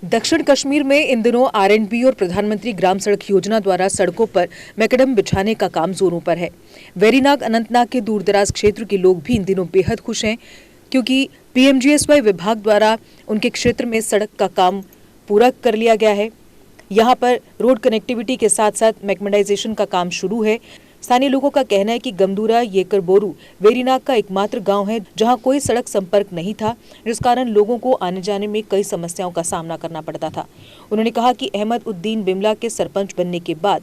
दक्षिण कश्मीर में इन दिनों आरएंडबी और प्रधानमंत्री ग्राम सड़क योजना द्वारा सड़कों पर मैकेडम बिछाने का काम जोरों पर है। वेरीनाग अनंतनाग के दूरदराज क्षेत्र के लोग भी इन दिनों बेहद खुश हैं, क्योंकि पीएमजीएसवाई विभाग द्वारा उनके क्षेत्र में सड़क का काम पूरा कर लिया गया है। यहाँ पर रोड कनेक्टिविटी के साथ साथ मैग्नेटाइजेशन का काम शुरू है। स्थानीय लोगों का कहना है कि गमदूरा येकर बोरू वेरीनाग का एकमात्र गांव है जहां कोई सड़क संपर्क नहीं था, जिस कारण लोगों को आने जाने में कई समस्याओं का सामना करना पड़ता था। उन्होंने कहा कि अहमद उद्दीन बिमला के सरपंच बनने के बाद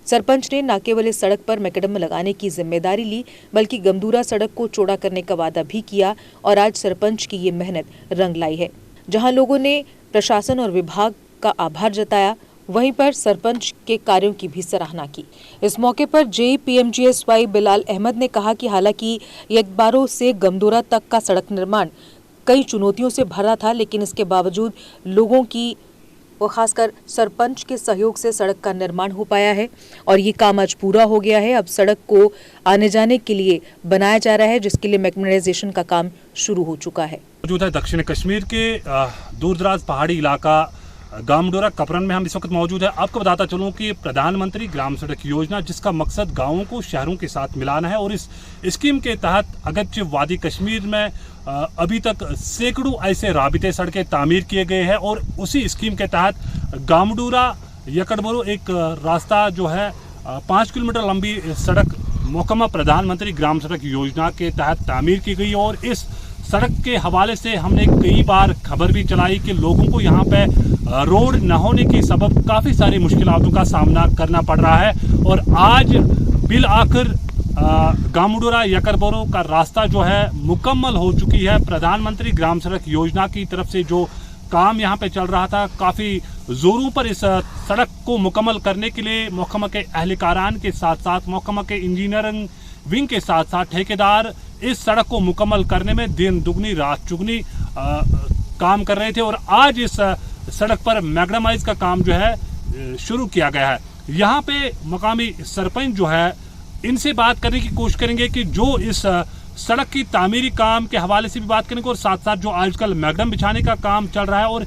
सरपंच ने न केवल इस सड़क पर मैकेडम लगाने की जिम्मेदारी ली, बल्कि गमदूरा सड़क को चौड़ा करने का वादा भी किया और आज सरपंच की ये मेहनत रंग लाई है। जहाँ लोगों ने प्रशासन और विभाग का आभार जताया, वहीं पर सरपंच के कार्यों की भी सराहना की। इस मौके पर जेई पीएमजीएसवाई बिलाल अहमद ने कहा कि हालांकि यकबारों से गमदूरा तक का सड़क निर्माण कई चुनौतियों से भरा था, लेकिन इसके बावजूद लोगों की वो खासकर सरपंच के सहयोग से सड़क का निर्माण हो पाया है और ये काम आज पूरा हो गया है। अब सड़क को आने जाने के लिए बनाया जा रहा है, जिसके लिए मैग्नेटाइजेशन का काम शुरू हो चुका है। मौजूद है दक्षिण कश्मीर के दूरदराज पहाड़ी इलाका गामडोरा कपरन में हम इस वक्त मौजूद है। आपको बताता चलूं कि प्रधानमंत्री ग्राम सड़क योजना, जिसका मकसद गांवों को शहरों के साथ मिलाना है, और इस स्कीम के तहत अगरचे वादी कश्मीर में अभी तक सैकड़ों ऐसे राबिते सड़कें तामीर किए गए हैं, और उसी स्कीम के तहत गामडोरा यकड़बोरो एक रास्ता जो है 5 किलोमीटर लंबी सड़क मुकम्मल प्रधानमंत्री ग्राम सड़क योजना के तहत तामीर की गई। और इस सड़क के हवाले से हमने कई बार खबर भी चलाई कि लोगों को यहाँ पे रोड न होने के सबब काफ़ी सारी मुश्किलों का सामना करना पड़ रहा है। और आज बिल आखिर गामडोरा यकड़बोरो का रास्ता जो है मुकम्मल हो चुकी है। प्रधानमंत्री ग्राम सड़क योजना की तरफ से जो काम यहाँ पे चल रहा था, काफ़ी जोरों पर इस सड़क को मुकम्मल करने के लिए महकमा के अहलकारान के साथ साथ महकमा के इंजीनियरिंग विंग के साथ साथ ठेकेदार इस सड़क को मुकम्मल करने में दिन दुगनी रात चुगनी काम कर रहे थे। और आज इस सड़क पर मैग्नेटाइज का काम जो है शुरू किया गया है। यहाँ पे मकामी सरपंच जो है, इनसे बात करने की कोशिश करेंगे कि जो इस सड़क की तामीरी काम के हवाले से भी बात करेंगे, और साथ साथ जो आजकल मैग्नेटम बिछाने का काम चल रहा है और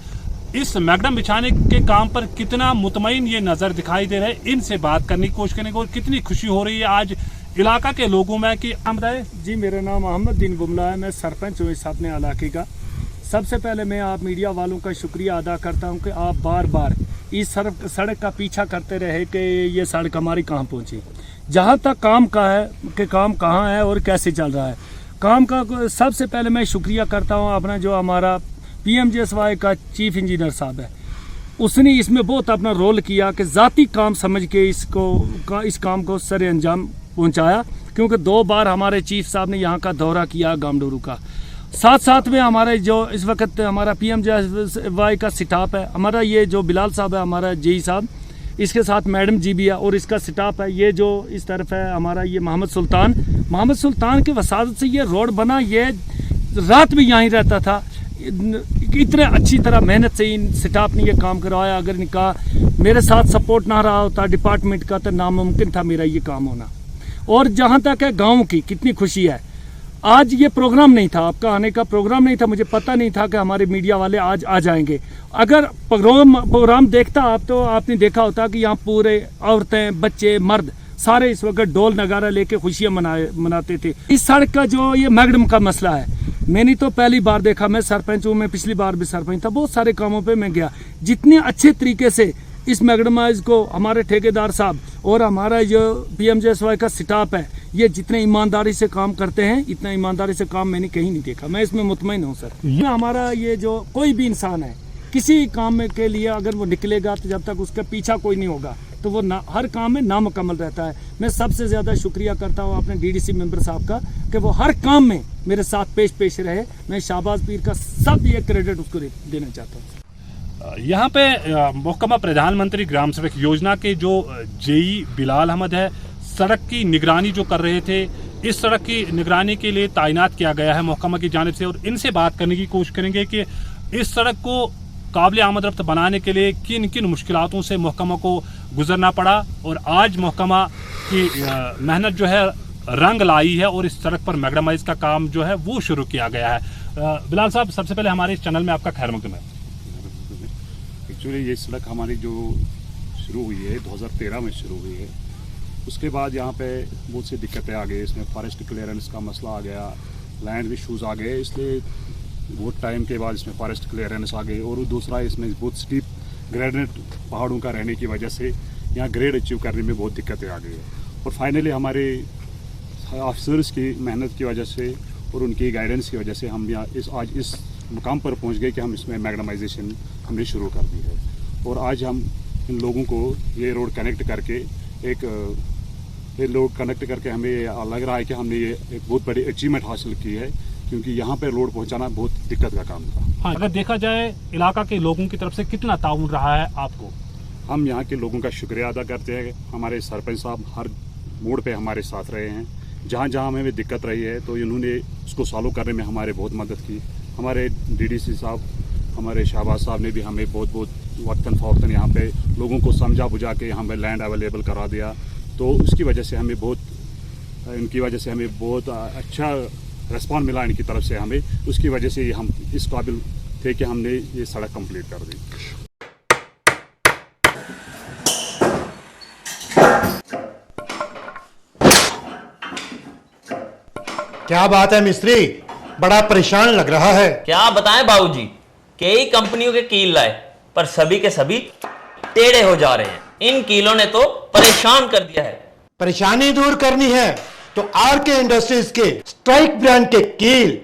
इस मैग्नेटम बिछाने के काम पर कितना मुतमईन ये नज़र दिखाई दे रहा है, इनसे बात करने की कोशिश करेंगे और कितनी खुशी हो रही है आज इलाका के लोगों में। कि हम बताएं जी, मेरा नाम अहमद उद्दीन बिमला है, मैं सरपंच हूँ इस अपने इलाके का। सबसे पहले मैं आप मीडिया वालों का शुक्रिया अदा करता हूँ कि आप बार बार इस सड़क का पीछा करते रहे कि ये सड़क हमारी कहाँ पहुँची। जहाँ तक काम का है कि काम कहाँ है और कैसे चल रहा है काम का, सबसे पहले मैं शुक्रिया करता हूँ अपना जो हमारा पीएमजीएसवाई का चीफ इंजीनियर साहब है। उसने इसमें बहुत अपना रोल किया कि ज़ाती काम समझ के इस काम को सरे अंजाम पहुंचाया, क्योंकि 2 बार हमारे चीफ साहब ने यहाँ का दौरा किया गामडोरू का। साथ साथ में हमारे जो इस वक्त हमारा पीएमजीएसवाई का स्टाफ है, हमारा ये जो बिलाल साहब है, हमारा जेई साहब, इसके साथ मैडम जी भी है और इसका स्टाफ है। ये जो इस तरफ है हमारा ये मोहम्मद सुल्तान की वसादत से ये रोड बना। ये रात भी यहीं रहता था। इतने अच्छी तरह मेहनत से इन स्टाफ ने ये काम करवाया। अगर इनका मेरे साथ सपोर्ट ना रहा होता डिपार्टमेंट का, तो नामुमकिन था मेरा ये काम होना। और जहाँ तक है गाँव की, कितनी खुशी है। आज ये प्रोग्राम नहीं था, आपका आने का प्रोग्राम नहीं था, मुझे पता नहीं था कि हमारे मीडिया वाले आज आ जाएंगे। अगर प्रोग्राम देखता आप तो आपने देखा होता कि यहाँ पूरे औरतें, बच्चे, मर्द सारे इस वक्त ढोल नगारा लेके खुशियाँ मनाते थे। इस सड़क का जो ये मैग्नेटम का मसला है, मैंने तो पहली बार देखा। मैं सरपंच हूँ, मैं पिछली बार भी सरपंच था, बहुत सारे कामों पे मैं गया। जितने अच्छे तरीके से इस मैग्नेटाइज को हमारे ठेकेदार साहब और हमारा जो पीएमजीएसवाई का स्टाफ है, ये जितने ईमानदारी से काम करते हैं, इतना ईमानदारी से काम मैंने कहीं नहीं देखा। मैं इसमें मुतमईन हूँ सर। हमारा ये जो कोई भी इंसान है, किसी काम में के लिए अगर वो निकलेगा तो जब तक उसका पीछा कोई नहीं होगा तो वो हर काम में नामुकम्मल रहता है। मैं सबसे ज़्यादा शुक्रिया करता हूँ अपने डीडीसी मेंबर साहब का कि वो हर काम में मेरे साथ पेश रहे। मैं शाहबाज पीर का सब ये क्रेडिट उसको देना चाहता हूँ। यहाँ पे महकमा प्रधानमंत्री ग्राम सड़क योजना के जो जेई बिलाल अहमद है, सड़क की निगरानी जो कर रहे थे, इस सड़क की निगरानी के लिए तैनात किया गया है महकमा की जानिब से। और इनसे बात करने की कोशिश करेंगे कि इस सड़क को काबिल आमद रफ्त बनाने के लिए किन किन मुश्किलातों से महकमा को गुजरना पड़ा, और आज महकमा की मेहनत जो है रंग लाई है और इस सड़क पर मैग्नेटाइज का काम जो है वो शुरू किया गया है। बिलाल साहब, सबसे पहले हमारे इस चैनल में आपका खैर मकदम है। एक्चुअली ये सड़क हमारी जो शुरू हुई है 2013 में शुरू हुई है। उसके बाद यहाँ पे बहुत सी दिक्कतें आ गई, इसमें फॉरेस्ट क्लियरेंस का मसला आ गया, लैंड इशूज़ आ गए, इसलिए बहुत टाइम के बाद इसमें फॉरेस्ट क्लियरेंस आ गई। और दूसरा इसमें बहुत स्टीप ग्रेडेड पहाड़ों का रहने की वजह से यहाँ ग्रेड अचीव करने में बहुत दिक्कतें आ गई है। और फाइनली हमारे ऑफिसर्स की मेहनत की वजह से और उनकी गाइडेंस की वजह से हम यहाँ आज इस मुकाम पर पहुँच गए कि हम इसमें मैग्नेमाइजेशन हमने शुरू कर दी है। और आज हम इन लोगों को ये रोड कनेक्ट करके हमें लग रहा है कि हमने ये एक बहुत बड़ी अचीवमेंट हासिल की है, क्योंकि यहाँ पे रोड पहुँचाना बहुत दिक्कत का काम था। हाँ, अगर देखा जाए इलाका के लोगों की तरफ से कितना ताउन रहा है आपको? हम यहाँ के लोगों का शुक्रिया अदा करते हैं। हमारे सरपंच साहब हर मोड़ पे हमारे साथ रहे हैं। जहाँ जहाँ हमें दिक्कत रही है तो इन्होंने उसको सॉल्व करने में हमारे बहुत मदद की। हमारे डीडीसी साहब, हमारे शहबाज साहब ने भी हमें बहुत वक्तन फ़ौक्तन यहाँ पे लोगों को समझा बुझा के यहाँ पे लैंड अवेलेबल करा दिया। तो उसकी वजह से हमें बहुत अच्छा रिस्पॉन्स मिला इनकी तरफ से हमें। उसकी वजह से हम इस काबिल थे कि हमने ये सड़क कंप्लीट कर दी। क्या बात है मिस्त्री, बड़ा परेशान लग रहा है। क्या बताएं बाबूजी, कई कंपनियों के कील लाए पर सभी के सभी टेढ़े हो जा रहे हैं। इन कीलों ने तो परेशान कर दिया है। परेशानी दूर करनी है तो आरके इंडस्ट्रीज के स्ट्राइक ब्रांड के कील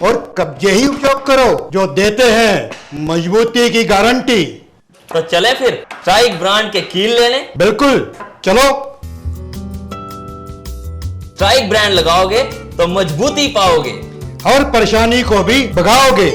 और कब्जे ही उपयोग करो, जो देते हैं मजबूती की गारंटी। तो चले फिर स्ट्राइक ब्रांड के कील लेने। बिल्कुल, चलो। स्ट्राइक ब्रांड लगाओगे तो मजबूती पाओगे और परेशानी को भी भगाओगे।